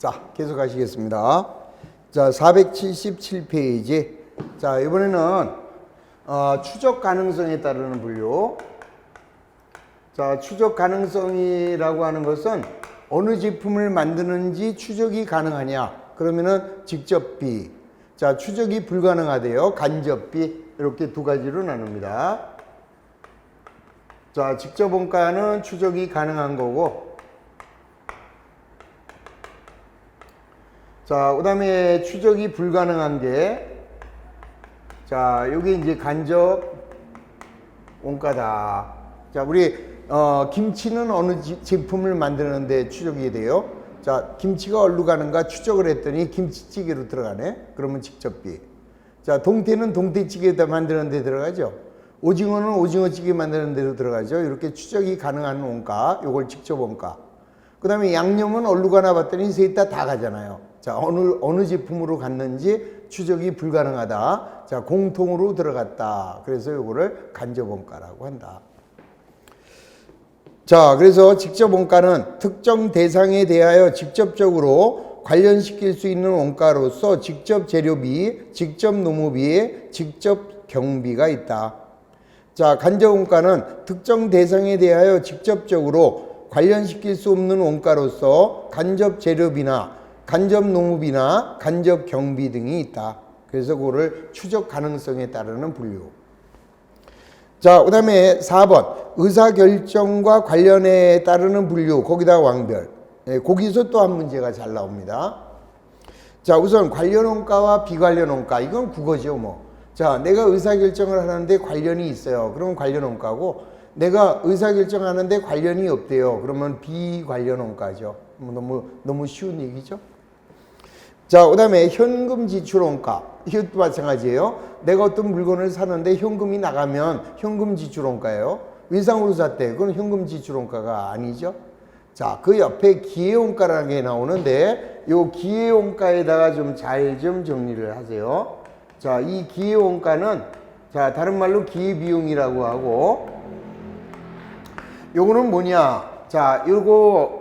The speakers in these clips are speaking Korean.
자, 계속 하시겠습니다. 자, 477페이지. 자, 이번에는 추적 가능성에 따르는 분류. 자, 추적 가능성이라고 하는 것은 어느 제품을 만드는지 추적이 가능하냐. 그러면은 직접비. 자, 추적이 불가능하대요. 간접비. 이렇게 두 가지로 나눕니다. 자, 직접 원가는 추적이 가능한 거고, 자, 그 다음에 추적이 불가능한 게, 자, 요게 이제 간접 원가다. 자, 우리, 김치는 어느 제품을 만드는데 추적이 돼요? 자, 김치가 어디로 가는가 추적을 했더니 김치찌개로 들어가네? 그러면 직접비. 자, 동태는 동태찌개 만드는 데 들어가죠? 오징어는 오징어찌개 만드는 데로 들어가죠? 이렇게 추적이 가능한 원가, 요걸 직접 원가. 그 다음에 양념은 어디로 가나 봤더니 셋 다 가잖아요. 자, 어느 제품으로 갔는지 추적이 불가능하다. 자, 공통으로 들어갔다. 그래서 요거를 간접 원가라고 한다. 자, 그래서 직접 원가는 특정 대상에 대하여 직접적으로 관련시킬 수 있는 원가로서 직접 재료비, 직접 노무비, 직접 경비가 있다. 자, 간접 원가는 특정 대상에 대하여 직접적으로 관련시킬 수 없는 원가로서 간접 재료비나 간접 농업이나 간접 경비 등이 있다. 그래서 그거를 추적 가능성에 따르는 분류. 자, 그 다음에 4번 의사결정과 관련에 따르는 분류. 거기다 왕별. 거기서 또 한 문제가 잘 나옵니다. 자, 우선 관련 원가와 비관련 원가. 이건 국어죠 뭐. 자, 내가 의사결정을 하는데 관련이 있어요. 그러면 관련 원가고, 내가 의사결정하는데 관련이 없대요. 그러면 비관련 원가죠. 너무 쉬운 얘기죠. 자, 그 다음에 현금 지출 원가. 이것도 마찬가지예요. 내가 어떤 물건을 사는데 현금이 나가면 현금 지출 원가예요. 외상으로 샀대. 그건 현금 지출 원가가 아니죠. 자, 그 옆에 기회 원가라는 게 나오는데 요 기회 원가에다가 좀 잘 좀 정리를 하세요. 자, 이 기회 원가는 자, 다른 말로 기회 비용이라고 하고, 요거는 뭐냐? 자, 요거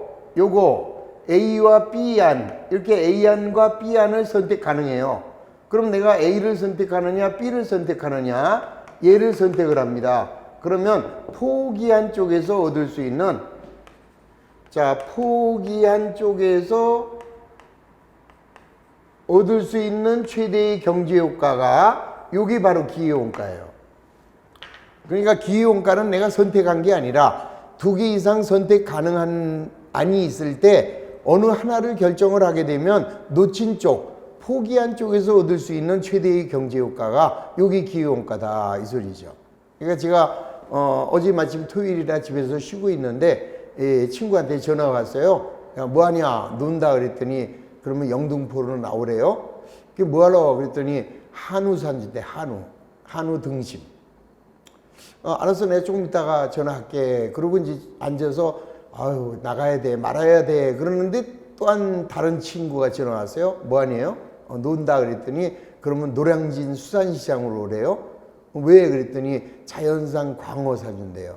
A와 B안, 이렇게 A안과 B안을 선택 가능해요. 그럼 내가 A를 선택하느냐, B를 선택하느냐, 얘를 선택을 합니다. 그러면 포기한 쪽에서 얻을 수 있는, 자, 포기한 쪽에서 얻을 수 있는 최대의 경제효과가 요게 바로 기회원가예요. 그러니까 기회원가는 내가 선택한 게 아니라 두 개 이상 선택 가능한 안이 있을 때 어느 하나를 결정을 하게 되면 놓친 쪽, 포기한 쪽에서 얻을 수 있는 최대의 경제효과가 요게 기회원가다 이 소리죠. 그러니까 제가 어제 마침 토요일이라 집에서 쉬고 있는데 친구한테 전화가 왔어요. 야, 뭐하냐 논다 그랬더니 그러면 영등포로 나오래요. 그게 뭐하러 그랬더니 한우 산지대 한우 등심. 알았어, 내가 조금 있다가 전화할게. 그러고 이제 앉아서 아유 나가야 돼 말아야 돼 그러는데 또한 다른 친구가 전화 왔어요. 뭐하니에요? 논다 그랬더니 그러면 노량진 수산시장으로 오래요. 왜 그랬더니 자연산 광어 사준대요.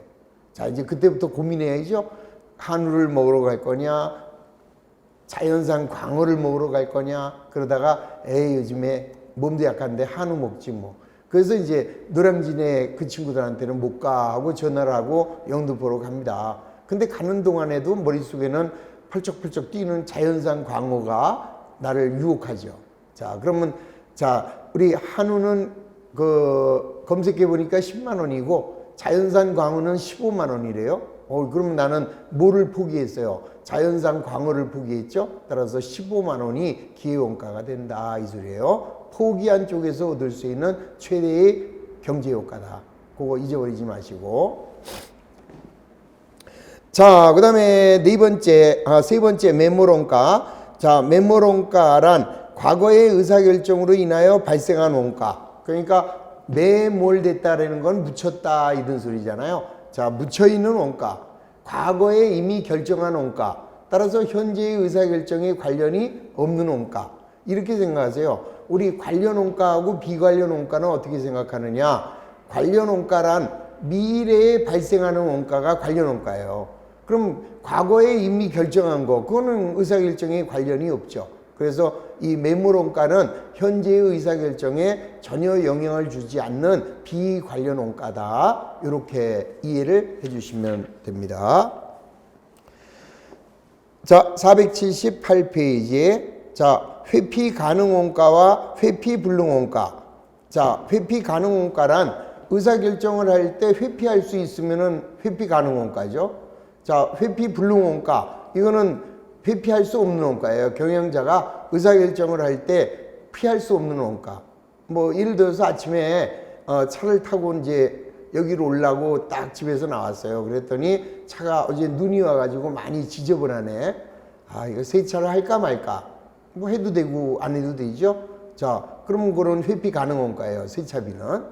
자, 이제 그때부터 고민해야죠. 한우를 먹으러 갈 거냐, 자연산 광어를 먹으러 갈 거냐. 그러다가 요즘에 몸도 약한데 한우 먹지 뭐. 그래서 이제 노량진에 그 친구들한테는 못 가 하고 전화를 하고 영등포로 갑니다. 근데 가는 동안에도 머릿속에는 펄쩍펄쩍 뛰는 자연산 광어가 나를 유혹하죠. 자, 그러면 자, 우리 한우는 그 검색해 보니까 10만 원이고 자연산 광어는 15만 원이래요. 그러면 나는 뭐를 포기했어요? 자연산 광어를 포기했죠. 따라서 15만 원이 기회원가가 된다 이 소리예요. 포기한 쪽에서 얻을 수 있는 최대의 경제효과다. 그거 잊어버리지 마시고. 자, 그 다음에 세 번째 매몰원가. 자, 매몰원가란 과거의 의사결정으로 인하여 발생한 원가. 그러니까 매몰됐다라는 건 묻혔다 이런 소리잖아요. 자, 묻혀있는 원가. 과거에 이미 결정한 원가. 따라서 현재의 의사결정에 관련이 없는 원가. 이렇게 생각하세요. 우리 관련 원가하고 비관련 원가는 어떻게 생각하느냐. 관련 원가란 미래에 발생하는 원가가 관련 원가예요. 그럼 과거에 이미 결정한 거, 그거는 의사결정에 관련이 없죠. 그래서 이 매물원가는 현재의 의사결정에 전혀 영향을 주지 않는 비관련 원가다. 이렇게 이해를 해주시면 됩니다. 자, 478페이지에 자, 회피 가능 원가와 회피 불능 원가. 자, 회피 가능 원가란 의사결정을 할 때 회피할 수 있으면은 회피 가능 원가죠. 자, 회피 불능 원가. 이거는 회피할 수 없는 원가예요. 경영자가 의사결정을 할 때 피할 수 없는 원가. 뭐 예를 들어서 아침에 차를 타고 이제 여기로 오려고 딱 집에서 나왔어요. 그랬더니 차가 어제 눈이 와가지고 많이 지저분하네. 아, 이거 세차를 할까 말까. 뭐 해도 되고 안 해도 되죠. 자, 그럼 그런 회피 가능 원가예요. 세차비는.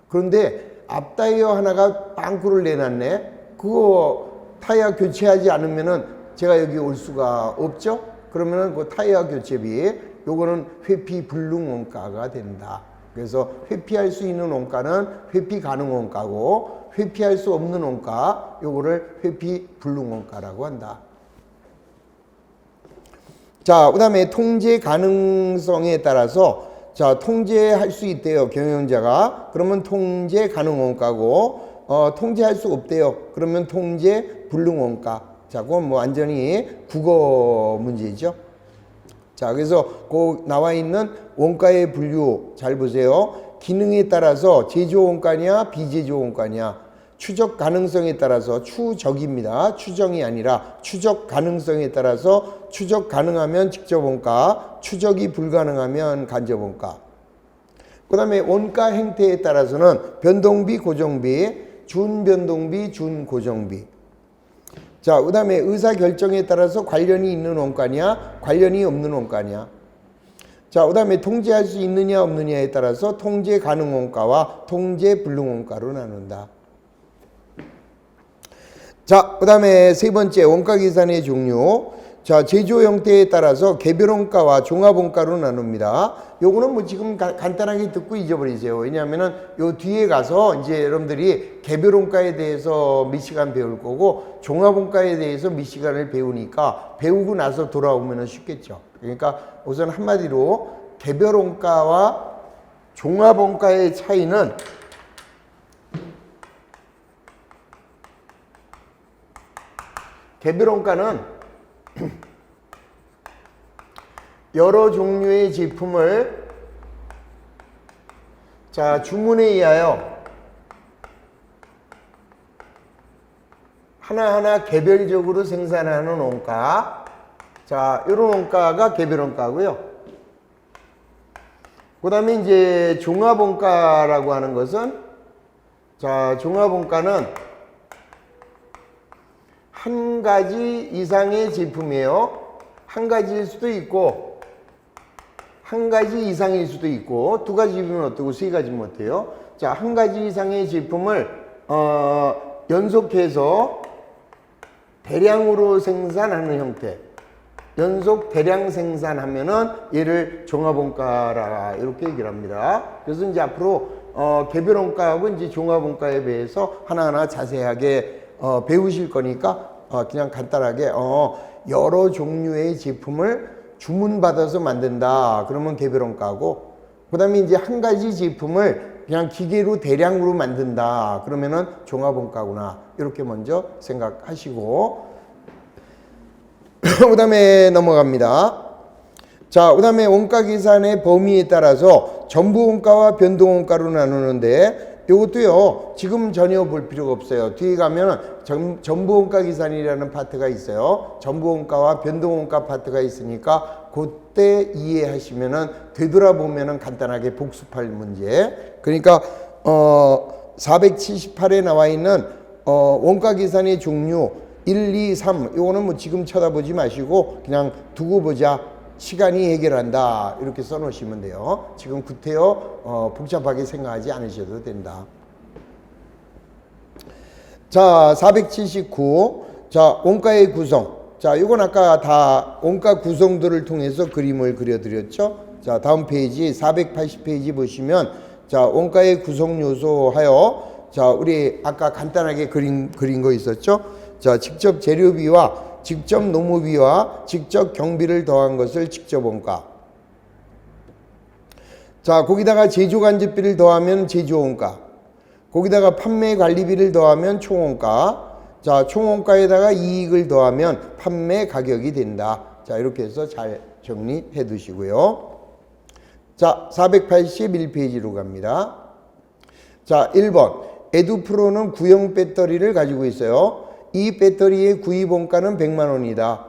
그런데 앞타이어 하나가 빵꾸를 내놨네. 그거 타이어 교체하지 않으면은 제가 여기 올 수가 없죠. 그러면은 그 타이어 교체비, 요거는 회피 불능 원가가 된다. 그래서 회피할 수 있는 원가는 회피 가능 원가고, 회피할 수 없는 원가, 요거를 회피 불능 원가라고 한다. 자, 그 다음에 통제 가능성에 따라서, 자, 통제할 수 있대요, 경영자가. 그러면 통제 가능 원가고, 통제할 수 없대요. 그러면 통제 불능 원가. 자, 그건 뭐 완전히 국어 문제죠. 자, 그래서 그 나와 있는 원가의 분류 잘 보세요. 기능에 따라서 제조 원가냐, 비제조 원가냐. 추적 가능성에 따라서 추적입니다. 추정이 아니라 추적 가능성에 따라서 추적 가능하면 직접 원가, 추적이 불가능하면 간접 원가. 그 다음에 원가 행태에 따라서는 변동비, 고정비, 준변동비, 준고정비. 자, 그 다음에 의사결정에 따라서 관련이 있는 원가냐, 관련이 없는 원가냐. 자, 그 다음에 통제할 수 있느냐, 없느냐에 따라서 통제 가능 원가와 통제 불능 원가로 나눈다. 자, 그 다음에 세 번째, 원가 계산의 종류. 자, 제조 형태에 따라서 개별 원가와 종합 원가로 나눕니다. 요거는 뭐 지금 간단하게 듣고 잊어버리세요. 왜냐하면은 요 뒤에 가서 이제 여러분들이 개별 원가에 대해서 몇 시간 배울 거고 종합 원가에 대해서 몇 시간을 배우니까 배우고 나서 돌아오면은 쉽겠죠. 그러니까 우선 한마디로 개별 원가와 종합 원가의 차이는 개별 원가는 여러 종류의 제품을 자, 주문에 의하여 하나하나 개별적으로 생산하는 원가. 자, 이런 원가가 개별 원가고요. 그 다음에 이제 종합 원가라고 하는 것은 자, 종합 원가는 한 가지 이상의 제품이에요. 한 가지일 수도 있고 한 가지 이상일 수도 있고 두 가지면 어떻고 세 가지면 어때요? 자, 한 가지 이상의 제품을 연속해서 대량으로 생산하는 형태. 연속 대량 생산하면은 얘를 종합원가라 이렇게 얘기를 합니다. 그래서 이제 앞으로 개별원가하고 이제 종합원가에 대해서 하나하나 자세하게 배우실 거니까 그냥 간단하게 여러 종류의 제품을 주문받아서 만든다. 그러면 개별원가고, 그 다음에 이제 한 가지 제품을 그냥 기계로 대량으로 만든다. 그러면은 종합원가구나. 이렇게 먼저 생각하시고, 그 다음에 넘어갑니다. 자, 그 다음에 원가 계산의 범위에 따라서 전부 원가와 변동 원가로 나누는데, 이것도요, 지금 전혀 볼 필요가 없어요. 뒤에 가면 전부 원가 계산이라는 파트가 있어요. 전부 원가와 변동 원가 파트가 있으니까 그때 이해하시면은 되돌아보면은 간단하게 복습할 문제. 그러니까 478에 나와 있는 원가 계산의 종류 1, 2, 3 요거는 뭐 지금 쳐다보지 마시고 그냥 두고 보자. 시간이 해결한다. 이렇게 써놓으시면 돼요. 지금 구태여 복잡하게 생각하지 않으셔도 된다. 자, 479. 자, 원가의 구성. 자, 이건 아까 다 원가 구성들을 통해서 그림을 그려드렸죠. 자, 다음 페이지 480페이지 보시면 자, 원가의 구성 요소 하여 자, 우리 아까 간단하게 그린 거 있었죠. 자, 직접 재료비와 직접 노무비와 직접 경비를 더한 것을 직접 원가. 자, 거기다가 제조간접비를 더하면 제조원가. 거기다가 판매 관리비를 더하면 총원가. 자, 총원가에다가 이익을 더하면 판매 가격이 된다. 자, 이렇게 해서 잘 정리해 두시고요. 자, 481페이지로 갑니다. 자, 1번. 에듀프로는 구형 배터리를 가지고 있어요. 이 배터리의 구입원가는 100만 원이다.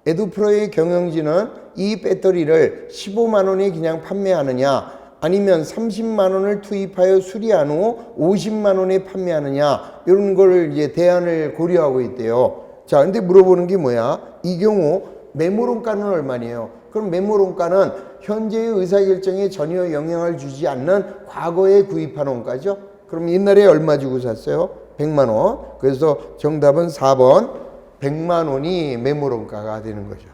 에듀프로의 경영진은 이 배터리를 15만 원에 그냥 판매하느냐, 아니면 30만 원을 투입하여 수리한 후 50만 원에 판매하느냐, 이런 걸 이제 대안을 고려하고 있대요. 자, 근데 물어보는 게 뭐야? 이 경우 매물원가는 얼마네요? 그럼 매물원가는 현재의 의사결정에 전혀 영향을 주지 않는 과거에 구입한 원가죠? 그럼 옛날에 얼마 주고 샀어요? 100만 원. 그래서 정답은 4번 100만 원이 매물원가가 되는 거죠.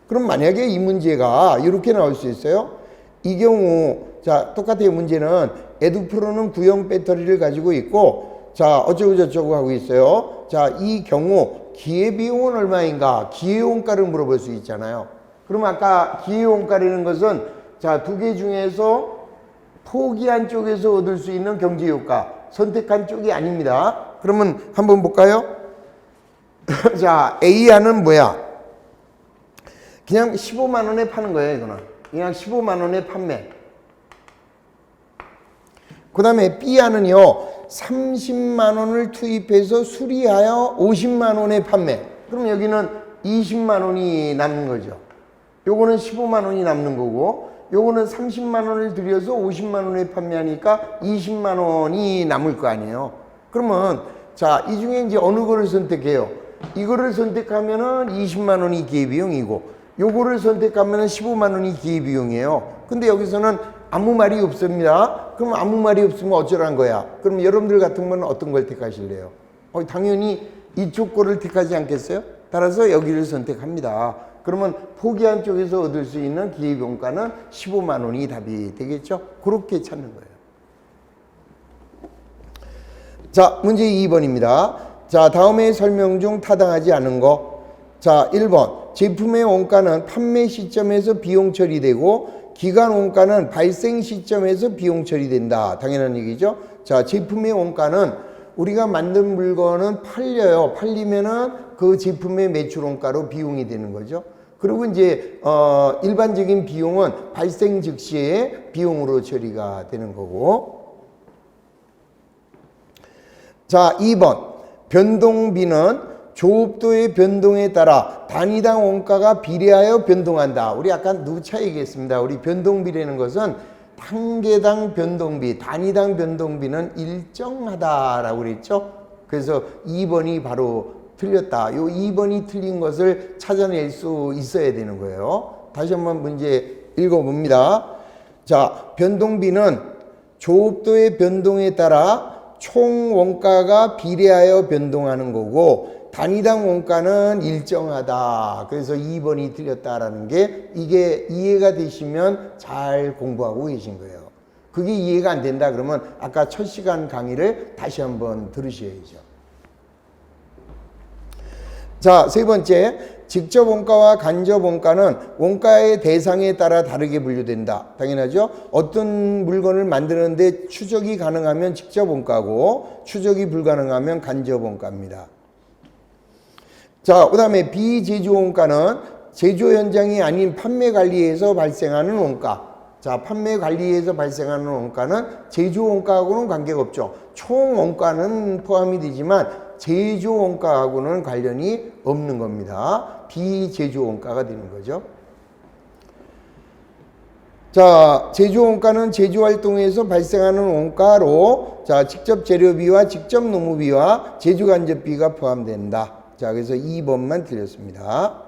그럼 만약에 이 문제가 이렇게 나올 수 있어요. 이 경우 자, 똑같아요. 문제는 에듀프로는 구형 배터리를 가지고 있고, 자, 어쩌고 저쩌고 하고 있어요. 자, 이 경우 기회비용은 얼마인가? 기회원가를 물어볼 수 있잖아요. 그럼 아까 기회원가라는 것은 자, 두 개 중에서 포기한 쪽에서 얻을 수 있는 경제효과, 선택한 쪽이 아닙니다. 그러면 한번 볼까요? 자, A안은 뭐야? 그냥 15만 원에 파는 거예요, 이거는. 그냥 15만 원에 판매. 그 다음에 B안은요, 30만 원을 투입해서 수리하여 50만 원에 판매. 그럼 여기는 20만 원이 남는 거죠. 요거는 15만 원이 남는 거고, 요거는 30만 원을 들여서 50만 원에 판매하니까 20만 원이 남을 거 아니에요. 그러면 자, 이 중에 이제 어느 거를 선택해요? 이거를 선택하면은 20만 원이 기회비용이고, 요거를 선택하면은 15만 원이 기회비용이에요. 근데 여기서는 아무 말이 없습니다. 그럼 아무 말이 없으면 어쩌란 거야? 그럼 여러분들 같은 건 어떤 걸 택하실래요? 당연히 이쪽 거를 택하지 않겠어요? 따라서 여기를 선택합니다. 그러면 포기한 쪽에서 얻을 수 있는 기회비용가는 15만 원이 답이 되겠죠? 그렇게 찾는 거예요. 자, 문제 2번입니다. 자, 다음의 설명 중 타당하지 않은 거. 자, 1번. 제품의 원가는 판매 시점에서 비용 처리되고 기간 원가는 발생 시점에서 비용 처리된다. 당연한 얘기죠. 자, 제품의 원가는 우리가 만든 물건은 팔려요. 팔리면은 그 제품의 매출 원가로 비용이 되는 거죠. 그리고 이제 일반적인 비용은 발생 즉시에 비용으로 처리가 되는 거고. 자, 2번. 변동비는 조업도의 변동에 따라 단위당 원가가 비례하여 변동한다. 우리 아까 누차 얘기했습니다. 우리 변동비라는 것은 단계당 변동비, 단위당 변동비는 일정하다라고 그랬죠. 그래서 2번이 바로 틀렸다. 요 2번이 틀린 것을 찾아낼 수 있어야 되는 거예요. 다시 한번 문제 읽어봅니다. 자, 변동비는 조업도의 변동에 따라 총 원가가 비례하여 변동하는 거고, 단위당 원가는 일정하다. 그래서 2번이 틀렸다라는 게, 이게 이해가 되시면 잘 공부하고 계신 거예요. 그게 이해가 안 된다 그러면 아까 첫 시간 강의를 다시 한번 들으셔야죠. 자, 세 번째. 직접 원가와 간접 원가는 원가의 대상에 따라 다르게 분류된다. 당연하죠. 어떤 물건을 만드는데 추적이 가능하면 직접 원가고, 추적이 불가능하면 간접 원가입니다. 자, 그 다음에 비제조 원가는 제조 현장이 아닌 판매 관리에서 발생하는 원가. 자, 판매 관리에서 발생하는 원가는 제조 원가하고는 관계가 없죠. 총 원가는 포함이 되지만 제조 원가하고는 관련이 없는 겁니다. 비제조 원가가 되는 거죠. 자, 제조 원가는 제조 활동에서 발생하는 원가로, 자, 직접 재료비와 직접 노무비와 제조 간접비가 포함된다. 자, 그래서 2번만 틀렸습니다.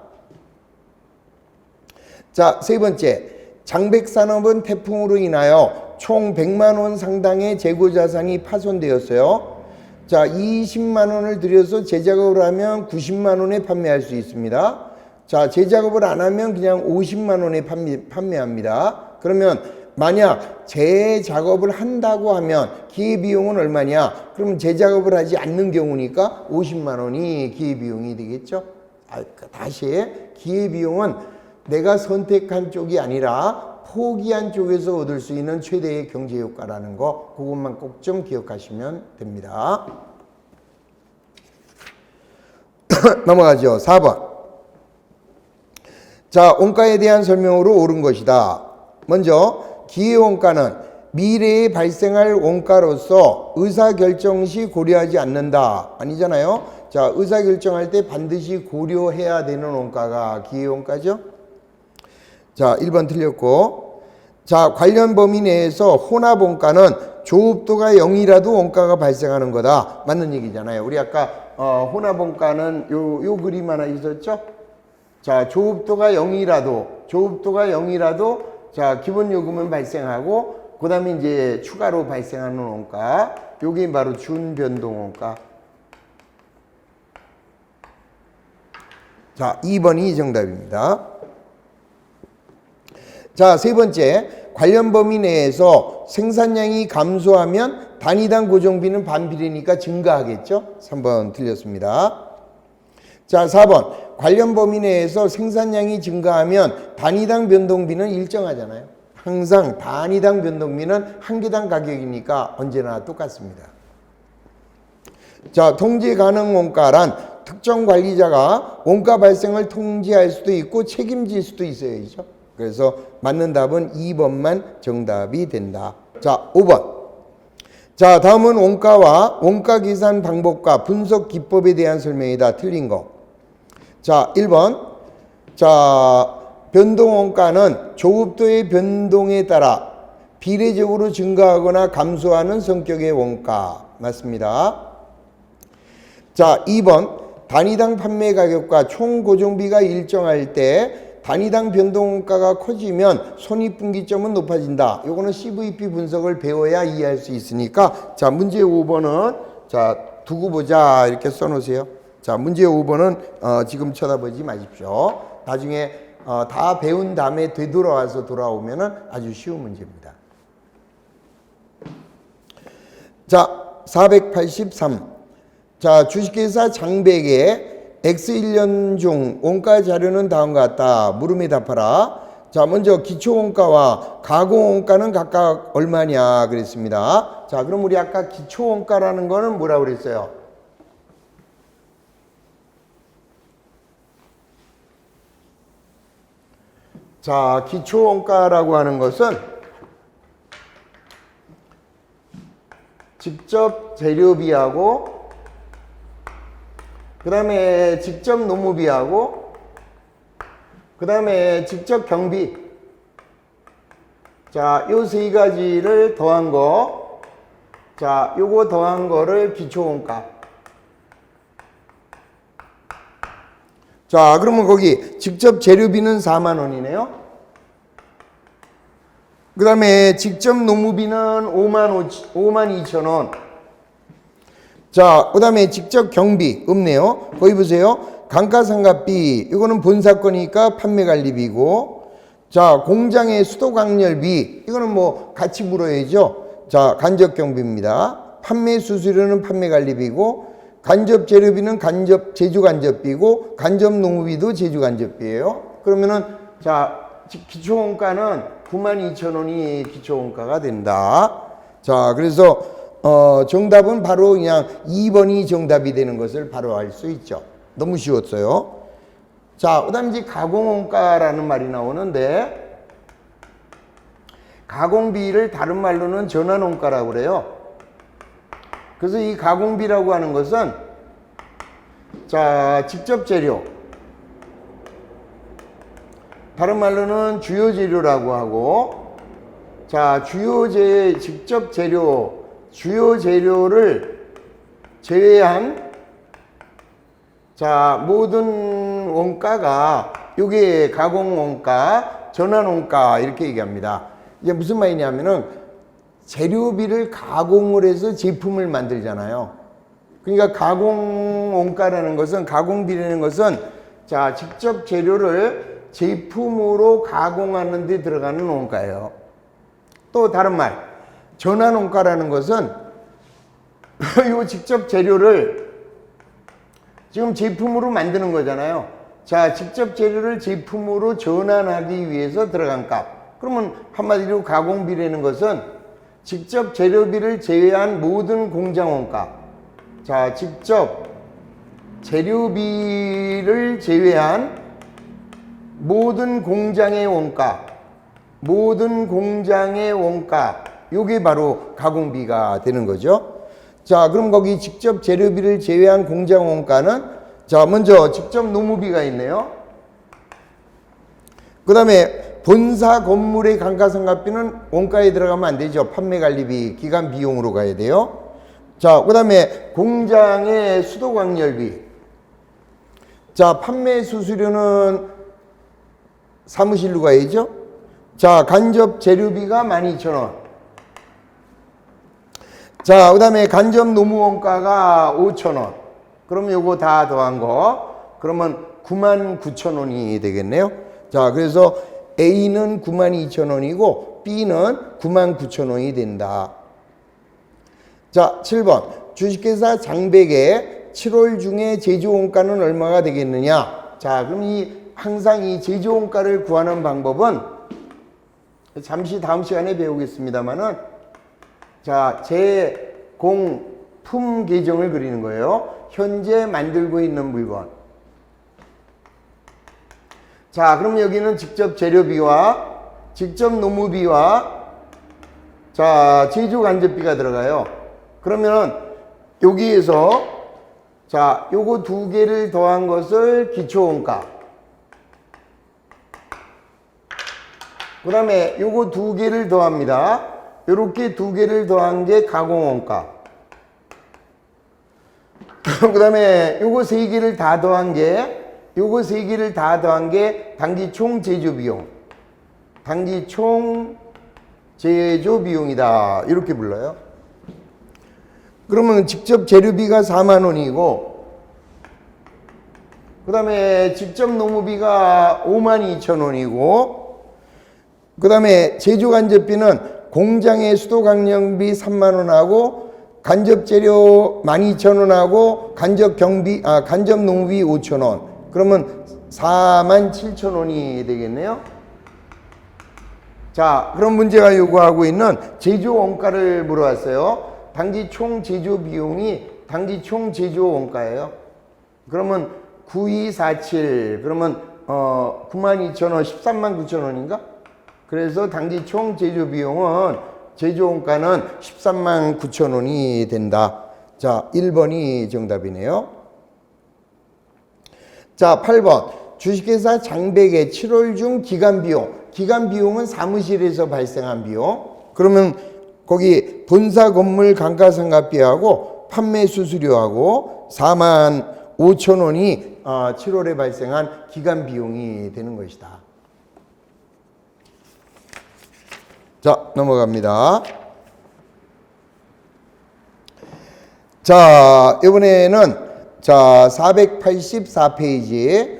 자, 세 번째. 장백산업은 태풍으로 인하여 총 100만 원 상당의 재고자산이 파손되었어요. 자, 20만 원을 들여서 재작업을 하면 90만 원에 판매할 수 있습니다. 자, 재작업을 안 하면 그냥 50만 원에 판매합니다. 그러면 만약 재작업을 한다고 하면 기회비용은 얼마냐? 그러면 재작업을 하지 않는 경우니까 50만 원이 기회비용이 되겠죠. 다시 기회비용은 내가 선택한 쪽이 아니라 포기한 쪽에서 얻을 수 있는 최대의 경제효과라는 거, 그것만 꼭 좀 기억하시면 됩니다. 넘어가죠. 4번. 자, 원가에 대한 설명으로 옳은 것이다. 먼저 기회원가는 미래에 발생할 원가로서 의사결정 시 고려하지 않는다. 아니잖아요. 자, 의사결정할 때 반드시 고려해야 되는 원가가 기회원가죠. 자, 1번 틀렸고. 자, 관련 범위 내에서 혼합원가는 조업도가 0이라도 원가가 발생하는 거다. 맞는 얘기잖아요. 우리 아까 혼합원가는 요 그림 하나 있었죠? 자, 조업도가 0이라도 자, 기본 요금은 발생하고 그 다음에 이제 추가로 발생하는 원가, 요게 바로 준변동 원가. 자, 2번이 정답입니다. 자, 세 번째, 관련 범위 내에서 생산량이 감소하면 단위당 고정비는 반비례니까 증가하겠죠? 3번 틀렸습니다. 자, 4번, 관련 범위 내에서 생산량이 증가하면 단위당 변동비는 일정하잖아요. 항상 단위당 변동비는 한 개당 가격이니까 언제나 똑같습니다. 자, 통제 가능 원가란 특정 관리자가 원가 발생을 통제할 수도 있고 책임질 수도 있어야죠. 그래서 맞는 답은 2번만 정답이 된다. 자, 5번. 자, 다음은 원가와 원가 계산 방법과 분석 기법에 대한 설명이다. 틀린 거. 자, 1번. 자, 변동원가는 조급도의 변동에 따라 비례적으로 증가하거나 감소하는 성격의 원가. 맞습니다. 자, 2번. 단위당 판매 가격과 총 고정비가 일정할 때 단위당 변동원가가 커지면 손익분기점은 높아진다. 요거는 CVP 분석을 배워야 이해할 수 있으니까, 자, 문제 5번은 자, 두고 보자 이렇게 써놓으세요. 자, 문제 5번은 지금 쳐다보지 마십시오. 나중에 다 배운 다음에 되돌아와서 돌아오면은 아주 쉬운 문제입니다. 자, 483. 자, 주식회사 장백의 X1년 중 원가 자료는 다음과 같다. 물음에 답하라. 자, 먼저 기초원가와 가공원가는 각각 얼마냐 그랬습니다. 자, 그럼 우리 아까 기초원가라는 거는 뭐라고 그랬어요? 자, 기초원가라고 하는 것은 직접 재료비하고 그 다음에 직접 노무비하고 그 다음에 직접 경비, 자, 요 세 가지를 더한 거, 자, 요거 더한 거를 기초원가. 자, 그러면 거기 직접 재료비는 4만 원이네요. 그 다음에 직접 노무비는 5만 2천 원. 자, 그 다음에 직접 경비 없네요. 거기 보세요. 감가상각비, 이거는 본사거니까 판매관리비고, 자, 공장의 수도광열비, 이거는 뭐 같이 물어야죠. 자, 간접경비입니다. 판매수수료는 판매관리비고, 간접재료비는 제주간접비고, 간접농업비도 제주간접비예요. 그러면은 자, 기초원가는 92,000원이 기초원가가 된다. 자, 그래서 정답은 바로 그냥 2번이 정답이 되는 것을 바로 알 수 있죠. 너무 쉬웠어요. 자, 그 다음에 이제 가공원가라는 말이 나오는데, 가공비를 다른 말로는 전환원가라고 그래요. 그래서 이 가공비라고 하는 것은, 자, 직접 재료, 다른 말로는 주요 재료라고 하고, 자, 직접 재료, 주요 재료를 제외한, 자, 모든 원가가 요게 가공원가, 전환원가 이렇게 얘기합니다. 이게 무슨 말이냐면은 재료비를 가공을 해서 제품을 만들잖아요. 그러니까 가공원가라는 것은, 가공비라는 것은, 자, 직접 재료를 제품으로 가공하는 데 들어가는 원가예요. 또 다른 말, 전환원가라는 것은 이 직접 재료를 지금 제품으로 만드는 거잖아요. 자, 직접 재료를 제품으로 전환하기 위해서 들어간 값. 그러면 한마디로 가공비라는 것은 직접 재료비를 제외한 모든 공장 원가. 자, 직접 재료비를 제외한 모든 공장의 원가. 모든 공장의 원가. 요게 바로 가공비가 되는 거죠. 자, 그럼 거기 직접 재료비를 제외한 공장 원가는, 자, 먼저 직접 노무비가 있네요. 그 다음에 본사 건물의 감가상각비는 원가에 들어가면 안 되죠. 판매관리비, 기간 비용으로 가야 돼요. 자, 그 다음에 공장의 수도광열비. 자, 판매 수수료는 사무실로 가야죠. 자, 간접 재료비가 12,000원. 자, 그 다음에 간접 노무원가가 5,000원. 그럼 요거 다 더한 거. 그러면 99,000원이 되겠네요. 자, 그래서 A는 92,000원이고 B는 99,000원이 된다. 자, 7번. 주식회사 장백의 7월 중에 제조원가는 얼마가 되겠느냐? 자, 그럼 항상 이 제조원가를 구하는 방법은 잠시 다음 시간에 배우겠습니다만은, 자, 제공품 계정을 그리는 거예요. 현재 만들고 있는 물건. 자, 그럼 여기는 직접 재료비와 직접 노무비와 자, 제조 간접비가 들어가요. 그러면 여기에서 자, 요거 두 개를 더한 것을 기초원가. 그 다음에 요거 두 개를 더합니다. 요렇게 두 개를 더한 게 가공원가. 그 다음에 요거 세 개를 다 더한 게, 요거 세 개를 다 더한 게 단기 총 제조 비용. 단기 총 제조 비용이다. 이렇게 불러요. 그러면 직접 재료비가 40,000원이고, 그 다음에 직접 노무비가 52,000원이고, 그 다음에 제조 간접비는 공장의 수도 강령비 30,000원하고 간접 재료 12,000원하고 간접 노무비 5,000원. 그러면 47,000원이 되겠네요. 자, 그럼 문제가 요구하고 있는 제조 원가를 물어왔어요. 단기 총 제조 비용이 단기 총 제조 원가예요. 그러면 9247 그러면 92,000원 139,000원인가? 그래서 단기 총 제조 비용은 제조 원가는 139,000원이 된다. 자, 1번이 정답이네요. 자, 8번. 주식회사 장백의 7월 중 기간 비용. 기간 비용은 사무실에서 발생한 비용. 그러면 거기 본사 건물 감가상각비하고 판매 수수료하고 45,000원이 7월에 발생한 기간 비용이 되는 것이다. 자, 넘어갑니다. 자, 이번에는 자, 484페이지.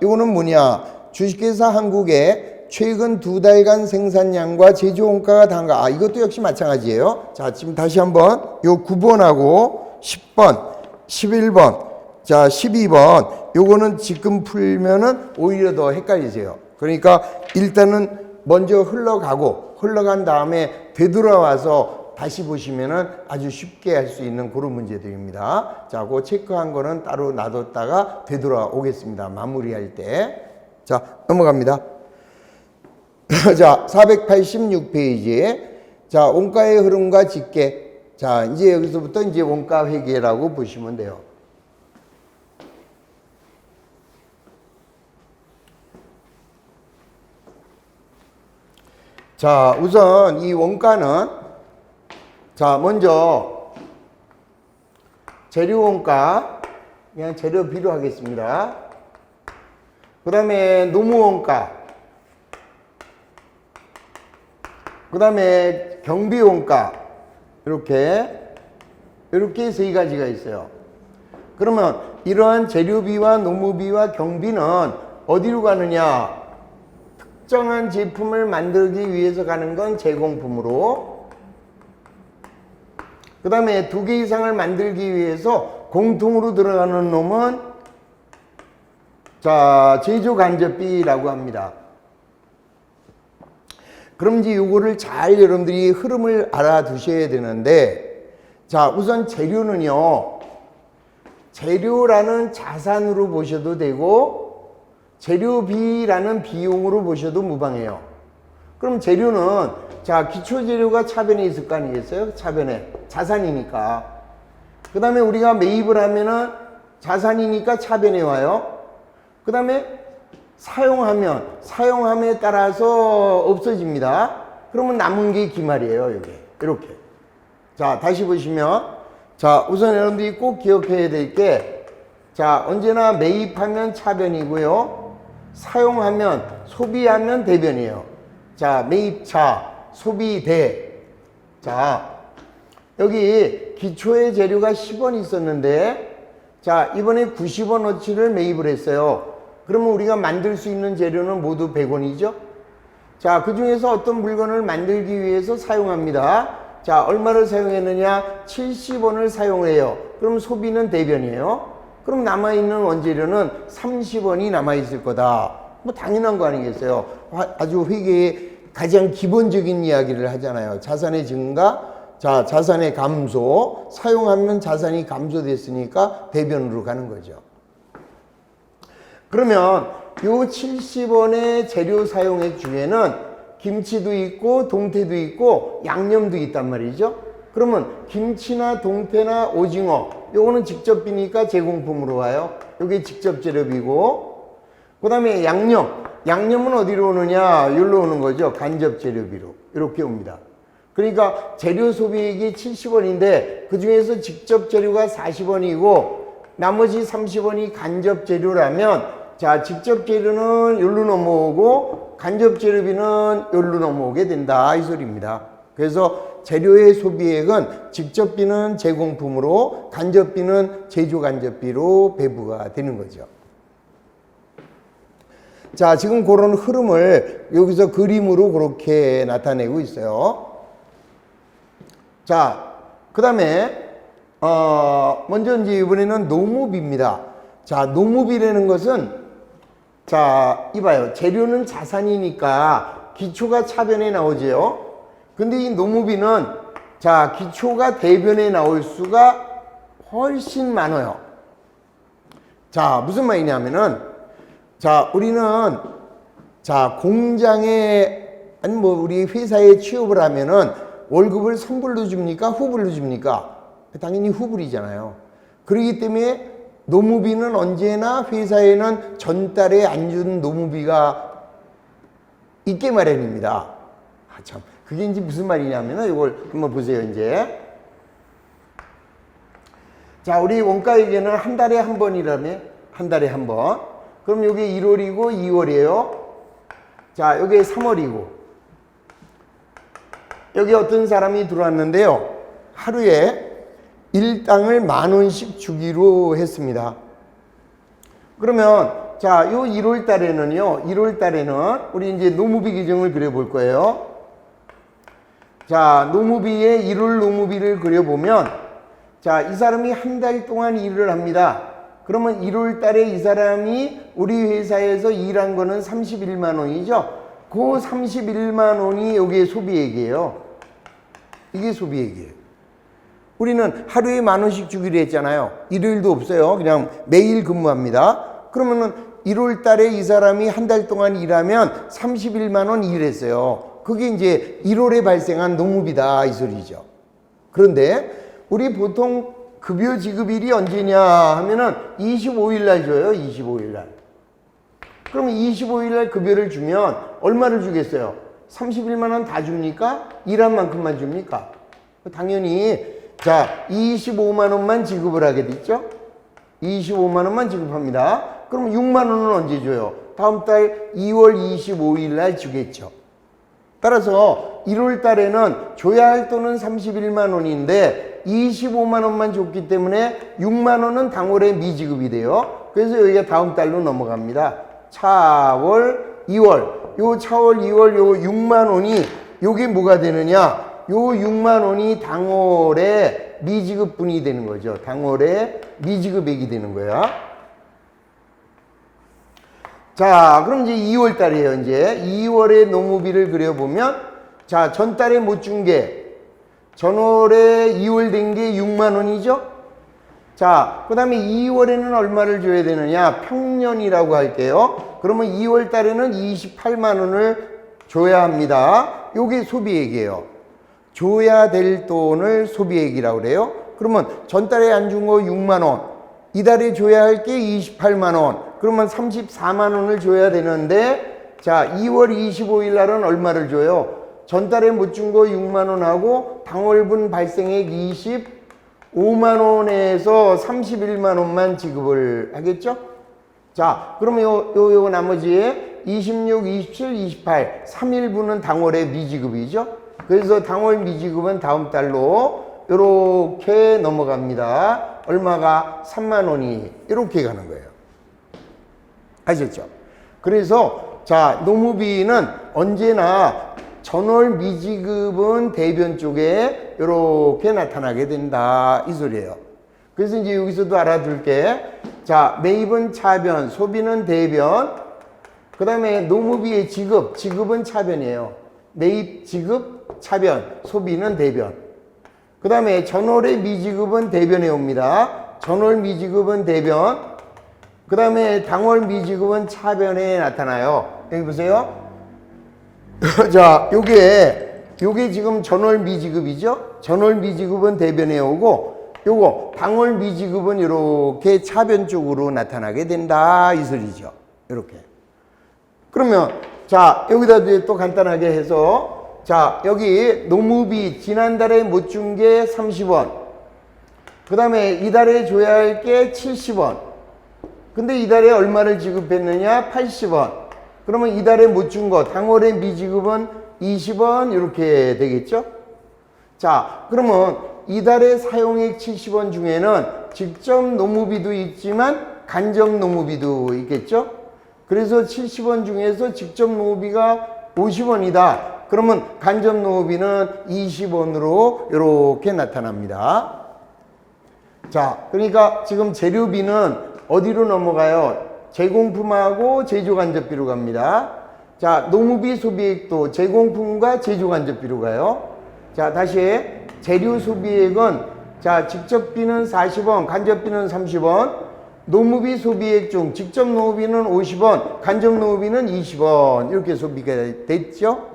이거는 뭐냐? 주식회사 한국의 최근 2달간 생산량과 제조 원가가 다른가? 이것도 역시 마찬가지예요. 자, 지금 다시 한번 요 9번하고 10번, 11번, 자, 12번. 요거는 지금 풀면은 오히려 더 헷갈리세요. 그러니까 일단은 먼저 흘러간 다음에 되돌아와서 다시 보시면은 아주 쉽게 할 수 있는 그런 문제들입니다. 자, 그 체크한 거는 따로 놔뒀다가 되돌아오겠습니다. 마무리할 때. 자, 넘어갑니다. 자, 486페이지에 자, 원가의 흐름과 집계. 자, 이제 여기서부터 이제 원가 회계라고 보시면 돼요. 자, 우선 이 원가는 자, 먼저 재료 원가 그냥 재료비로 하겠습니다. 그 다음에 노무 원가, 그 다음에 경비 원가, 이렇게 세 가지가 있어요. 그러면 이러한 재료비와 노무비와 경비는 어디로 가느냐? 특정한 제품을 만들기 위해서 가는 건 제공품으로, 그 다음에 2개 이상을 만들기 위해서 공통으로 들어가는 놈은 자, 제조간접비라고 합니다. 그럼 이제 요거를 잘 여러분들이 흐름을 알아두셔야 되는데, 자, 우선 재료는요, 재료라는 자산으로 보셔도 되고 재료비라는 비용으로 보셔도 무방해요. 그럼 재료는 자, 기초재료가 차변에 있을 거 아니겠어요? 차변에 자산이니까. 그 다음에 우리가 매입을 하면은 자산이니까 차변에 와요. 그 다음에 사용함에 따라서 없어집니다. 그러면 남은 게 기말이에요. 여기 이렇게. 자, 다시 보시면, 자, 우선 여러분들이 꼭 기억해야 될 게, 자, 언제나 매입하면 차변이고요, 사용하면, 소비하면 대변이에요. 자, 매입차, 소비대. 자, 여기 기초의 재료가 10원 있었는데, 자, 이번에 90원어치를 매입을 했어요. 그러면 우리가 만들 수 있는 재료는 모두 100원이죠? 자, 그 중에서 어떤 물건을 만들기 위해서 사용합니다. 자, 얼마를 사용했느냐? 70원을 사용해요. 그럼 소비는 대변이에요. 그럼 남아있는 원재료는 30원이 남아있을 거다. 뭐 당연한 거 아니겠어요? 아주 회계의 가장 기본적인 이야기를 하잖아요. 자산의 증가, 자, 자산의 감소, 사용하면 자산이 감소됐으니까 대변으로 가는 거죠. 그러면 요 70원의 재료 사용액 중에는 김치도 있고 동태도 있고 양념도 있단 말이죠. 그러면 김치나 동태나 오징어, 요거는 직접비니까 제공품으로 와요. 요게 직접 재료비고, 그 다음에 양념은 어디로 오느냐? 여기로 오는 거죠. 간접 재료비로 이렇게 옵니다. 그러니까 재료 소비액이 70원인데 그 중에서 직접 재료가 40원이고 나머지 30원이 간접 재료라면, 자, 직접 재료는 여기로 넘어오고 간접 재료비는 여기로 넘어오게 된다, 이 소리입니다. 그래서 재료의 소비액은 직접비는 제공품으로, 간접비는 제조간접비로 배부가 되는 거죠. 자, 지금 그런 흐름을 여기서 그림으로 그렇게 나타내고 있어요. 자, 그 다음에 먼저 이제 이번에는 노무비입니다. 자, 노무비라는 것은, 자, 이봐요. 재료는 자산이니까 기초가 차변에 나오죠. 근데 이 노무비는, 자, 기초가 대변에 나올 수가 훨씬 많아요. 자, 무슨 말이냐면은, 자, 우리는, 자, 공장에, 아니 뭐 우리 회사에 취업을 하면은 월급을 선불로 줍니까? 후불로 줍니까? 당연히 후불이잖아요. 그렇기 때문에 노무비는 언제나 회사에는 전달에 안 준 노무비가 있게 마련입니다. 아, 참. 그게 이제 무슨 말이냐면은 이걸 한번 보세요, 이제. 자, 우리 원가회계는 한 달에 한 번이라며? 한 달에 한 번. 그럼 이게 1월이고 2월이에요. 자, 여기 3월이고. 여기 어떤 사람이 들어왔는데요. 하루에 일당을 10,000원씩 주기로 했습니다. 그러면, 자, 요 1월 달에는요, 1월 달에는 우리 이제 노무비 규정을 그려볼 거예요. 자, 노무비의 1월 노무비를 그려보면, 자, 이 사람이 한 달 동안 일을 합니다. 그러면 1월 달에 이 사람이 우리 회사에서 일한 거는 31만 원이죠. 그 31만 원이 여기에 소비액이에요. 이게 소비액이에요. 우리는 하루에 10,000원씩 주기로 했잖아요. 일요일도 없어요. 그냥 매일 근무합니다. 그러면은 1월 달에 이 사람이 한 달 동안 일하면 31만 원 일했어요. 그게 이제 1월에 발생한 노무비다, 이 소리죠. 그런데 우리 보통 급여 지급일이 언제냐 하면은 25일 날 줘요. 25일 날. 그럼 25일 날 급여를 주면 얼마를 주겠어요? 31만 원 다 줍니까? 일한 만큼만 줍니까? 당연히, 자, 25만 원만 지급을 하게 됐죠? 25만 원만 지급합니다. 그럼 6만 원은 언제 줘요? 다음 달 2월 25일 날 주겠죠. 따라서 1월 달에는 줘야 할 돈은 31만 원인데 25만 원만 줬기 때문에 6만 원은 당월에 미지급이 돼요. 그래서 여기가 다음 달로 넘어갑니다. 차월, 2월. 요 차월, 2월 요 6만 원이 요게 뭐가 되느냐? 요 6만 원이 당월의 미지급분이 되는 거죠. 당월의 미지급액이 되는 거야. 자, 그럼 이제 2월 달이에요. 이제 2월의 노무비를 그려보면, 자, 전달에 못 준 게, 전월에 2월 된 게 6만 원이죠? 자, 그 다음에 2월에는 얼마를 줘야 되느냐? 평년이라고 할게요. 그러면 2월 달에는 28만 원을 줘야 합니다. 요게 소비액이에요. 줘야 될 돈을 소비액이라고 그래요. 그러면 전달에 안 준 거 6만 원, 이달에 줘야 할 게 28만 원, 그러면 34만 원을 줘야 되는데, 자, 2월 25일 날은 얼마를 줘요? 전달에 못 준 거 6만 원하고 당월분 발생액 25만 원에서 31만 원만 지급을 하겠죠? 자, 그러면 요 나머지 26, 27, 28, 3일분은 당월의 미지급이죠? 그래서 당월 미지급은 다음 달로 요렇게 넘어갑니다. 얼마가? 3만 원이 이렇게 가는 거예요. 아셨죠? 그래서 자, 노무비는 언제나 전월 미지급은 대변 쪽에 이렇게 나타나게 된다 이 소리예요. 그래서 이제 여기서도 알아둘 게, 자, 매입은 차변, 소비는 대변, 그 다음에 노무비의 지급은 차변이에요. 매입, 지급, 차변, 소비는 대변. 그 다음에 전월의 미지급은 대변에 옵니다. 전월 미지급은 대변. 그 다음에 당월 미지급은 차변에 나타나요. 여기 보세요. 자, 요게 지금 전월 미지급이죠? 전월 미지급은 대변에 오고, 요거 당월 미지급은 이렇게 차변 쪽으로 나타나게 된다 이 소리죠. 이렇게. 그러면 자, 여기다 또 간단하게 해서, 자, 여기 노무비 지난달에 못 준 게 30원, 그 다음에 이달에 줘야 할 게 70원, 근데 이달에 얼마를 지급했느냐? 80원. 그러면 이달에 못 준 거 당월의 미지급은 20원 이렇게 되겠죠? 자, 그러면 이달의 사용액 70원 중에는 직접 노무비도 있지만 간접 노무비도 있겠죠? 그래서 70원 중에서 직접 노무비가 50원이다. 그러면 간접 노무비는 20원으로 이렇게 나타납니다. 자, 그러니까 지금 재료비는 어디로 넘어가요? 제공품하고 제조간접비로 갑니다. 자, 노무비 소비액도 제공품과 제조간접비로 가요. 자, 다시 재료 소비액은, 자, 직접비는 40원, 간접비는 30원, 노무비 소비액 중 직접 노무비는 50원, 간접 노무비는 20원 이렇게 소비가 됐죠.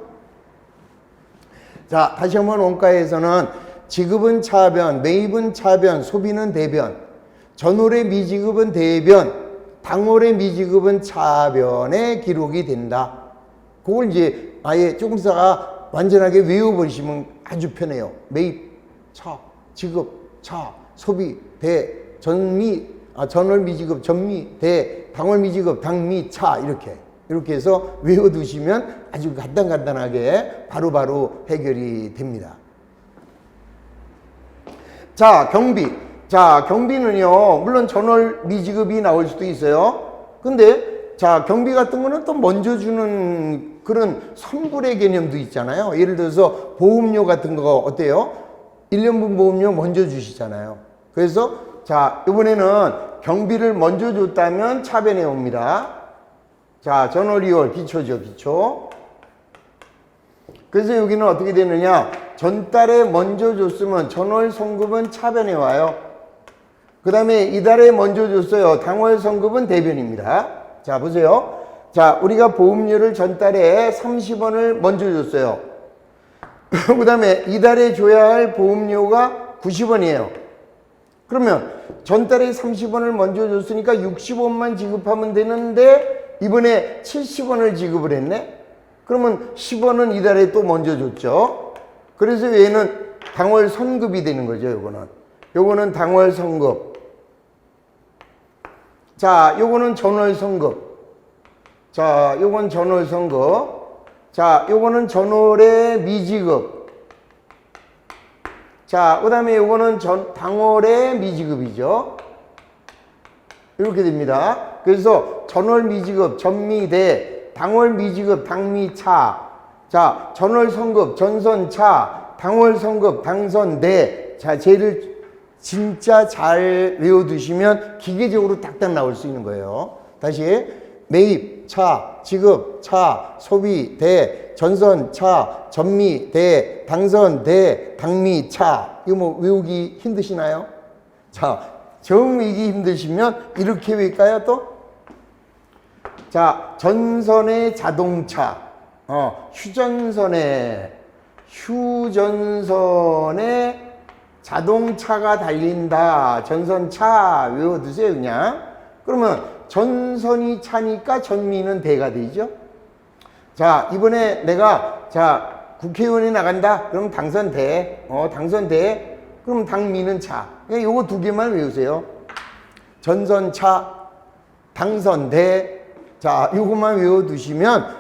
자, 다시 한번 원가에서는 지급은 차변, 매입은 차변, 소비는 대변, 전월의 미지급은 대변, 당월의 미지급은 차변에 기록이 된다. 그걸 이제 아예 조금 있다가 완전하게 외워버리시면 아주 편해요. 매입, 차, 지급, 차, 소비, 대, 전월 미지급, 전미, 대, 당월 미지급, 당미, 차 이렇게 해서 외워두시면 아주 간단하게 바로바로 해결이 됩니다. 자, 경비. 자, 경비는요, 물론 전월 미지급이 나올 수도 있어요. 근데, 자, 경비 같은 거는 또 먼저 주는 그런 선불의 개념도 있잖아요. 예를 들어서 보험료 같은 거 어때요? 1년분 보험료 먼저 주시잖아요. 그래서, 자, 이번에는 경비를 먼저 줬다면 차변에 옵니다. 자, 전월 2월 기초죠, 기초. 그래서 여기는 어떻게 되느냐? 전달에 먼저 줬으면 전월 성급은 차변에 와요. 그 다음에 이달에 먼저 줬어요. 당월 성급은 대변입니다. 자, 보세요. 자, 우리가 보험료를 전달에 30원을 먼저 줬어요. 그 다음에 이달에 줘야 할 보험료가 90원이에요. 그러면 전달에 30원을 먼저 줬으니까 60원만 지급하면 되는데 이번에 70원을 지급을 했네? 그러면 10원은 이달에 또 먼저 줬죠. 그래서 얘는 당월 선급이 되는 거죠. 요거는 당월 선급. 자, 요거는 전월 선급. 자, 요건 전월 선급. 자, 요거는 전월의 미지급. 자, 그 다음에 요거는 당월의 미지급이죠. 이렇게 됩니다. 그래서 전월 미지급, 전미 대 당월 미지급 당미차. 자, 전월 성급 전선차. 당월 성급 당선대. 자, 쟤를 진짜 잘 외워두시면 기계적으로 딱딱 나올 수 있는 거예요. 다시 매입 차, 지급 차, 소비 대, 전선 차, 전미 대, 당선 대, 당미 차. 이거 뭐 외우기 힘드시나요? 자, 정 외우기 힘드시면 이렇게 외울까요 또? 자, 전선의 자동차, 휴전선에 자동차가 달린다. 전선차 외워두세요 그냥. 그러면 전선이 차니까 전미는 대가 되죠. 자, 이번에 내가 국회의원이 나간다. 그럼 당선대. 당선대. 그럼 당미는 차. 그냥 요거 두 개만 외우세요. 전선차, 당선대. 자, 요것만 외워두시면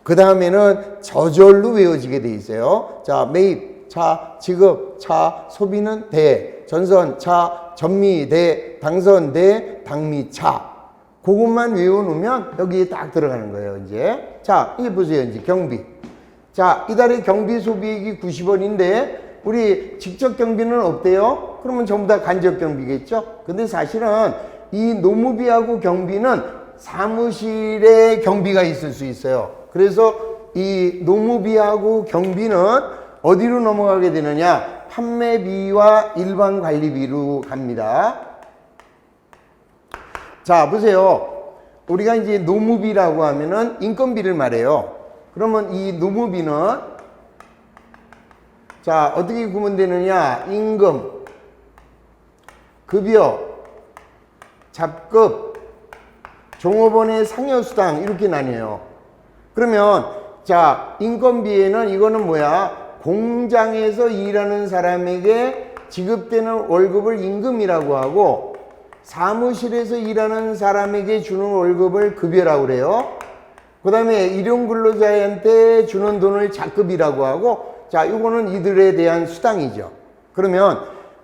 그 다음에는 저절로 외워지게 돼 있어요. 자, 매입 차, 지급 차, 소비는 대, 전선 차, 전미 대, 당선 대, 당미 차. 그것만 외워놓으면 여기에 딱 들어가는 거예요, 이제. 자, 이제 보세요, 이제 경비. 자, 이달의 경비 소비액이 90원인데, 우리 직접 경비는 없대요? 그러면 전부 다 간접 경비겠죠? 근데 사실은 이 노무비하고 경비는 사무실에 경비가 있을 수 있어요. 그래서 이 노무비하고 경비는 어디로 넘어가게 되느냐? 판매비와 일반 관리비로 갑니다. 자, 보세요. 우리가 이제 노무비라고 하면은 인건비를 말해요. 그러면 이 노무비는 자, 어떻게 구면 되느냐? 임금, 급여, 잡급, 종업원의 상여수당 이렇게 나뉘어요. 그러면 자, 인건비에는 이거는 뭐야? 공장에서 일하는 사람에게 지급되는 월급을 임금이라고 하고, 사무실에서 일하는 사람에게 주는 월급을 급여라고 그래요. 그 다음에 일용 근로자한테 주는 돈을 작급이라고 하고, 자, 이거는 이들에 대한 수당이죠. 그러면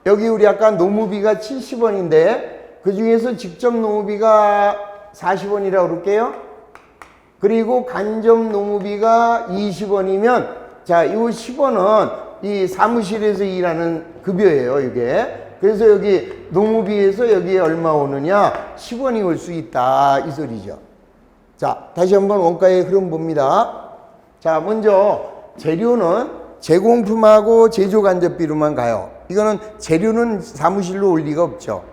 여기 우리 아까 노무비가 70원인데 그 중에서 직접 노무비가 40원이라고 그럴게요. 그리고 간접 노무비가 20원이면 자, 이 10원은 이 사무실에서 일하는 급여예요, 이게. 그래서 여기 노무비에서 여기에 얼마 오느냐? 10원이 올 수 있다, 이 소리죠. 자, 다시 한번 원가의 흐름 봅니다. 자, 먼저 재료는 제공품하고 제조간접비로만 가요. 이거는 재료는 사무실로 올 리가 없죠.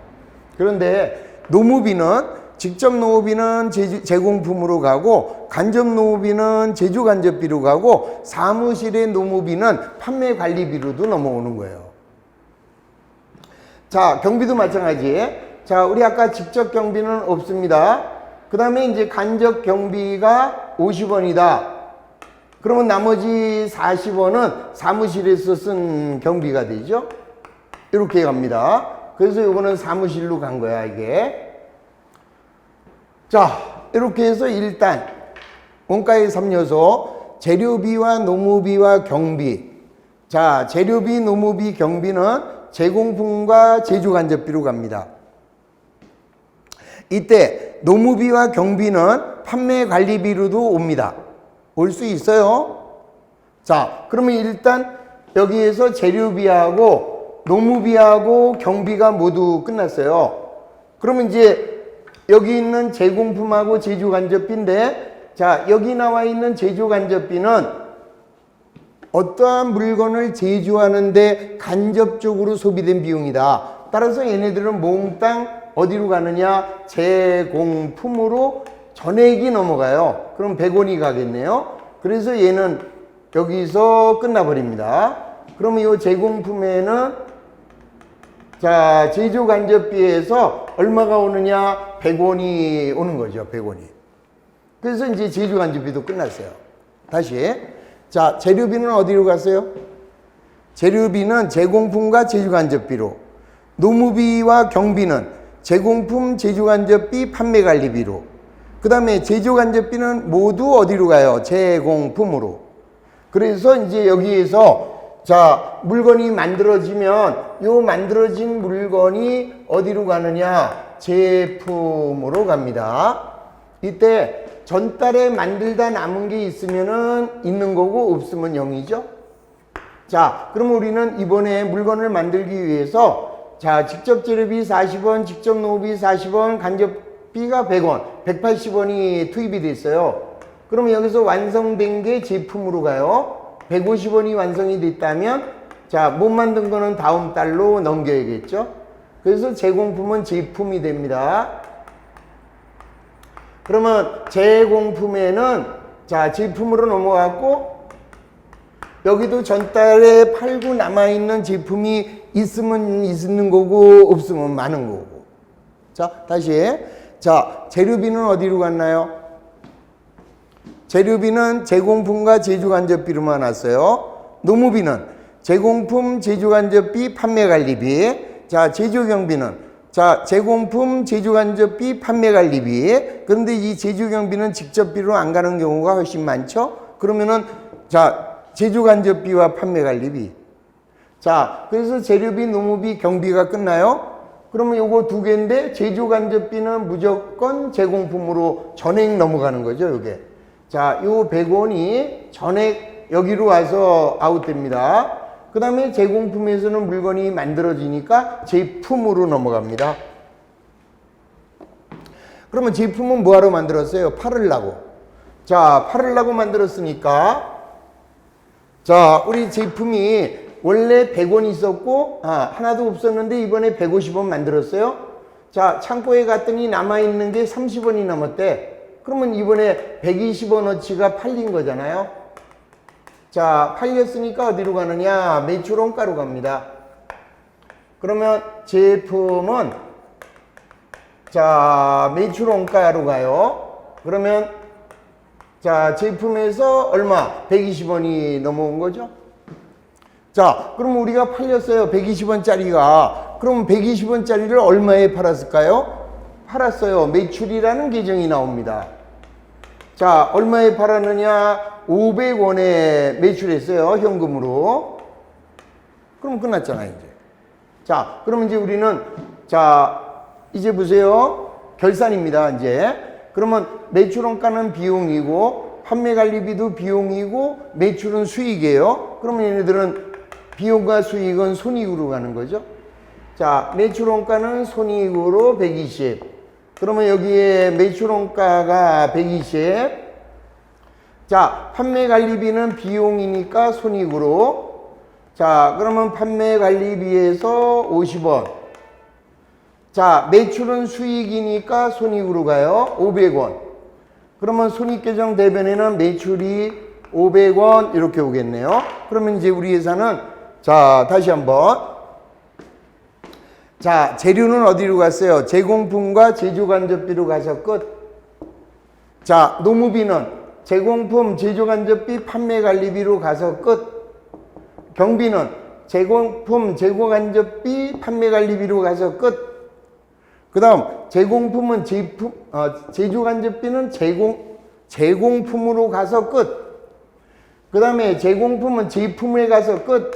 그런데 노무비는 직접 노무비는 제공품으로 가고, 간접 노무비는 제조간접비로 가고, 사무실의 노무비는 판매관리비로도 넘어오는 거예요. 자, 경비도 마찬가지. 자, 우리 아까 직접 경비는 없습니다. 그 다음에 이제 간접 경비가 50원이다. 그러면 나머지 40원은 사무실에서 쓴 경비가 되죠. 이렇게 갑니다. 그래서 이거는 사무실로 간 거야, 이게. 자, 이렇게 해서 일단 원가의 3요소, 재료비와 노무비와 경비. 자, 재료비, 노무비, 경비는 제공품과 제조간접비로 갑니다. 이때 노무비와 경비는 판매관리비로도 옵니다. 올 수 있어요. 자, 그러면 일단 여기에서 재료비하고 노무비하고 경비가 모두 끝났어요. 그러면 이제 여기 있는 제공품하고 제조간접비인데, 자, 여기 나와 있는 제조간접비는 어떠한 물건을 제조하는데 간접적으로 소비된 비용이다. 따라서 얘네들은 몽땅 어디로 가느냐? 제공품으로 전액이 넘어가요. 그럼 100원이 가겠네요. 그래서 얘는 여기서 끝나버립니다. 그러면 이 제공품에는 자, 제조간접비에서 얼마가 오느냐? 100원이 오는 거죠. 100원이. 그래서 이제 제조간접비도 끝났어요. 다시. 자, 재료비는 어디로 갔어요? 재료비는 제공품과 제조간접비로, 노무비와 경비는 제공품, 제조간접비, 판매관리비로, 그 다음에 제조간접비는 모두 어디로 가요? 제공품으로. 그래서 이제 여기에서 자, 물건이 만들어지면 요 만들어진 물건이 어디로 가느냐? 제품으로 갑니다. 이때 전달에 만들다 남은 게 있으면은 있는 거고 없으면 0이죠. 자, 그럼 우리는 이번에 물건을 만들기 위해서 자, 직접 재료비 40원, 직접 노후비 40원, 간접비가 100원, 180원이 투입이 됐어요. 그러면 여기서 완성된 게 제품으로 가요. 150원이 완성이 됐다면 자, 못 만든 거는 다음 달로 넘겨야겠죠. 그래서 제공품은 제품이 됩니다. 그러면 제공품에는 자, 제품으로 넘어갔고 여기도 전달에 팔고 남아있는 제품이 있으면 있는 거고 없으면 많은 거고. 자, 다시. 자, 재료비는 어디로 갔나요? 재료비는 제공품과 제조간접비로만 왔어요. 노무비는 제공품, 제조간접비, 판매관리비. 자, 제조경비는 자, 제공품, 제조간접비, 판매관리비. 그런데 이 제조경비는 직접비로 안 가는 경우가 훨씬 많죠? 그러면은 자, 제조간접비와 판매관리비. 자, 그래서 재료비, 노무비, 경비가 끝나요? 그러면 요거 두 개인데 제조간접비는 무조건 제공품으로 전액 넘어가는 거죠, 요게. 자, 요 100원이 전액 여기로 와서 아웃됩니다. 그 다음에 제공품에서는 물건이 만들어지니까 제품으로 넘어갑니다. 그러면 제품은 뭐하러 만들었어요? 팔으려고. 자, 팔으려고 만들었으니까 자, 우리 제품이 원래 100원 있었고 하나도 없었는데 이번에 150원 만들었어요. 자, 창고에 갔더니 남아있는 게 30원이 남았대. 그러면 이번에 120원어치가 팔린 거잖아요. 자, 팔렸으니까 어디로 가느냐? 매출원가로 갑니다. 그러면 제품은 자, 매출원가로 가요. 그러면 자, 제품에서 얼마? 120원이 넘어온 거죠. 자, 그럼 우리가 팔렸어요. 120원짜리가. 그럼 120원짜리를 얼마에 팔았을까요? 팔았어요. 매출이라는 계정이 나옵니다. 자, 얼마에 팔았느냐? 500원에 매출했어요. 현금으로. 그럼 끝났잖아요, 이제. 자, 그러면 이제 우리는 자, 이제 보세요. 결산입니다, 이제. 그러면 매출원가는 비용이고 판매관리비도 비용이고 매출은 수익이에요. 그러면 얘네들은 비용과 수익은 손익으로 가는 거죠. 자, 매출원가는 손익으로 120. 그러면 여기에 매출원가가 120. 자, 판매관리비는 비용이니까 손익으로. 자, 그러면 판매관리비에서 50원. 자, 매출은 수익이니까 손익으로 가요. 500원. 그러면 손익계정 대변에는 매출이 500원 이렇게 오겠네요. 그러면 이제 우리 회사는 자, 다시 한번 자, 재료는 어디로 갔어요? 제공품과 제조간접비로 가서 끝. 자, 노무비는 제공품, 제조간접비, 판매관리비로 가서 끝. 경비는 제공품, 제조간접비, 판매관리비로 가서 끝. 그 다음 제공품은 제조간접비는 제공품으로 가서 끝. 그 다음에 제공품은 제품에 가서 끝.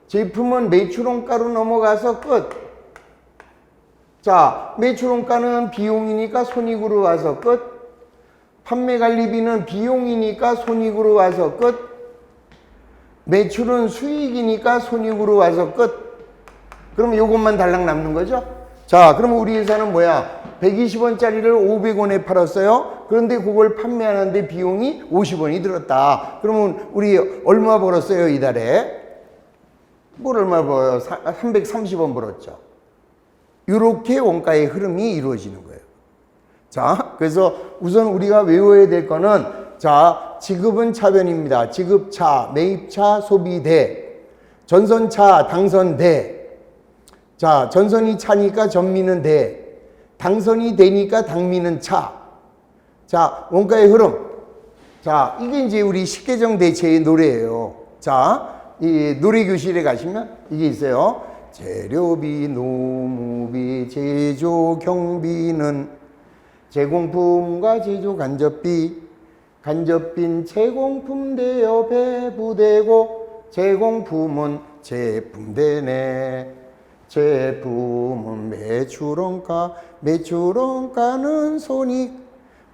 제품은 매출원가로 넘어가서 끝. 자, 매출원가는 비용이니까 손익으로 와서 끝. 판매관리비는 비용이니까 손익으로 와서 끝. 매출은 수익이니까 손익으로 와서 끝. 그럼 요것만 달랑 남는 거죠? 자, 그럼 우리 회사는 뭐야? 120원짜리를 500원에 팔았어요. 그런데 그걸 판매하는데 비용이 50원이 들었다. 그러면 우리 얼마 벌었어요, 이달에? 뭘 얼마 벌어요? 330원 벌었죠. 이렇게 원가의 흐름이 이루어지는 거예요. 자, 그래서 우선 우리가 외워야 될 거는 자, 지급은 차변입니다. 지급차, 매입차, 소비대, 전선차, 당선대. 자, 전선이 차니까 전미는 대, 당선이 되니까 당미는 차. 자, 원가의 흐름. 자, 이게 이제 우리 식계정 대체의 노래예요. 자, 이 노래교실에 가시면 이게 있어요. 재료비, 노무비, 제조, 경비는 제공품과 제조 간접비, 간접빈 제공품 되어 배부되고 제공품은 제품되네. 제품은 매출원가, 매출원가는 손익,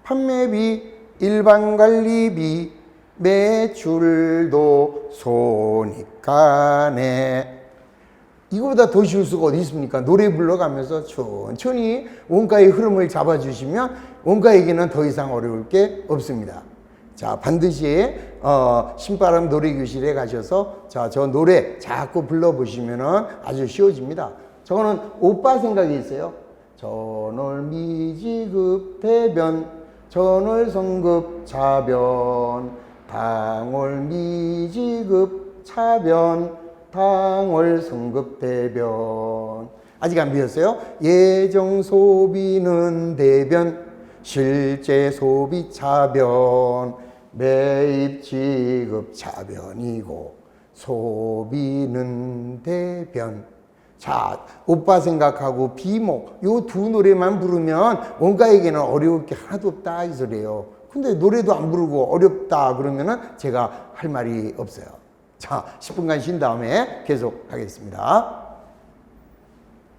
판매비, 일반관리비, 매출도 손익가네. 이거보다 더 쉬울 수가 어디 있습니까? 노래 불러가면서 천천히 원가의 흐름을 잡아주시면 원가에게는 더 이상 어려울 게 없습니다. 자, 반드시 신바람 노래교실에 가셔서 자, 저 노래 자꾸 불러보시면 아주 쉬워집니다. 저거는 오빠 생각이 있어요. 전월 미지급 대변, 전월 성급 차변, 당월 미지급 차변, 당월 성급 대변. 아직 안 비었어요? 예정 소비는 대변, 실제 소비 차변, 매입 지급 차변이고 소비는 대변. 자, 오빠 생각하고 비목 요 두 노래만 부르면 원가에게는 어려울 게 하나도 없다 이 소리예요. 근데 노래도 안 부르고 어렵다 그러면은 제가 할 말이 없어요. 자, 10분간 쉰 다음에 계속 하겠습니다.